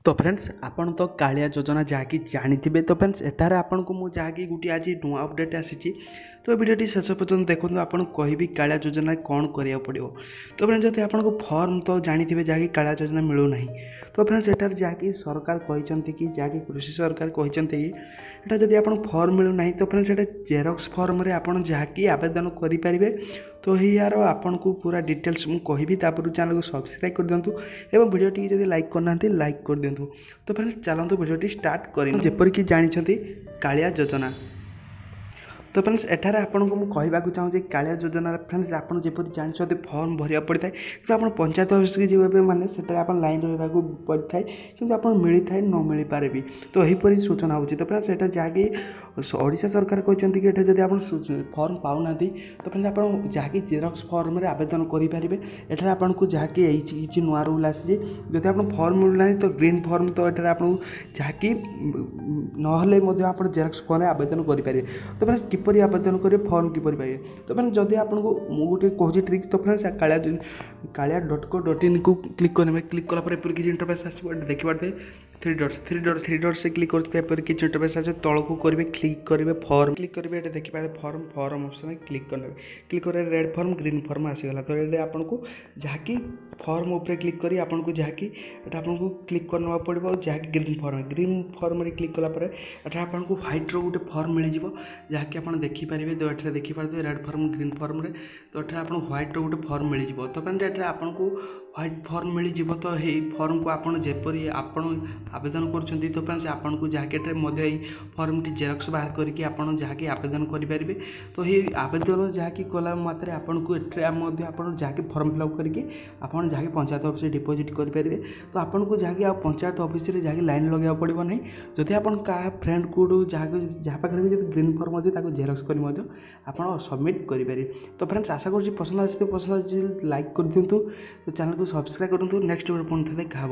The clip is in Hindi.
तो फ्रेंड्स आपण तो कालिया योजना जहाँकि जानी तो फ्रेंड्स एठार आपन को मुझे जहाँकि गोटे आज नुआ अपडेट आसी तो वीडियो शेष पर्यटन देखो आपन कहि कालिया योजना कौन करा पड़ो। तो फ्रेंड्स जब आपको फॉर्म तो जानी जहाँकि कालिया योजना मिलूना तो फ्रेंड्स एठार जहाँकि सरकार कहते कि जहाँकि कृषि सरकार कहते कि जब आप फॉर्म मिलूना तो फ्रेंड्स एटा जेरॉक्स फॉर्म रे आपन जहाँकि आवेदन करें। तो यार आपन को पूरा डिटेल्स मुझे कहि चैनल को सब्सक्राइब कर दिंतु एवं वीडियो टी जब लाइक करना लाइक कर दिंतु। तो फ्रेंड्स चलते वीडियो स्टार्ट करें जेपरिक जानते कालिया योजना। तो फ्रेंड्स एठार आपको मुझे चाहूँ कालिया योजना फ्रेंड्स आप जपरी जानते फॉर्म भरिया पड़ता है तो आप पंचायत ऑफिस की जी मैंने से लाइन रहा पड़ता है कि आप मिलता है न मिल पारे भी। तो यहीपरी सूचना होती तो फ्रेंड्स एटा जहाँकि ओडिशा सरकार कहते कि जब आप फॉर्म पाऊना तो फ्रेंड्स आप जहाँकि जेरॉक्स फॉर्म रे आवेदन करेंगे। एठार आपको जहाँकि नुआ रूल आसी जब आप फॉर्म मिलूना तो ग्रीन फॉर्म तो एठार आपको जहाँकि ना जेरॉक्स फॉर्म आवेदन करेंगे। तो फ्रेंड्स किपरि आवेदन करेंगे फॉर्म किपरि पाइबे। तो फ्रेंड्स जदि आपको मुझे कहूँ ट्रिक तो फ्रेंड्स kalia.co.in को क्लिक करेंगे। क्लिक कलापर किसी इंटरफेस आसो देखिए थ्री डॉट से क्लिक कर किसी इंटरफेस आस तौक करेंगे क्लिक करेंगे फॉर्म क्लिक करेंगे देखिए फॉर्म ऑप्शन में क्लिक करेंगे। क्लिक कर रेड फॉर्म ग्रीन फॉर्म आसीगला तो ये आपको जहाँकि फॉर्म उपर क्लिक करी आपको जहाँकि आपको क्लिक करना पड़ो जहाँकि ग्रीन फॉर्म रे क्लिक कलापर एटा आपको व्हाइट रो गोटे फॉर्म मिल जहाँकि आप देखिपारे तो ये देखिपारे रेड फॉर्म ग्रीन फॉर्म रे तो ये आपको व्हाइट रो गोटे फॉर्म मिल तो फ्रेंड्स ये आपको व्हाइट फॉर्म मिल तो ये फॉर्म को आपड़ जेपरी आपण आवेदन कर तो फ्रेंड्स आपको जहाँकि फॉर्म टी जेरॉक्स बाहर करके आपड़ जहाँकि आवेदन करेंगे। तो ये आवेदन जहाँकि कला मात्रे आपको जहाँकि फॉर्म फिलअप करके आपड़ जहाँकि पंचायत ऑफिस डिपोजिट करेंगे। तो आपको जहाँकि आप पंचायत ऑफिस जहाँकि लाइन लगे पड़ो ना जदि आप फ्रेंड को जहाँ पाखे भी ग्रीन फॉर्म अच्छे जेरॉक्स कर आप सबमिट करेंगे। तो फ्रेंड्स आशा कर पसंद आस लाइक कर दिंतु तो चैनल को सब्सक्राइब करूँ। नेक्स्ट वीडियो पुणी देखा।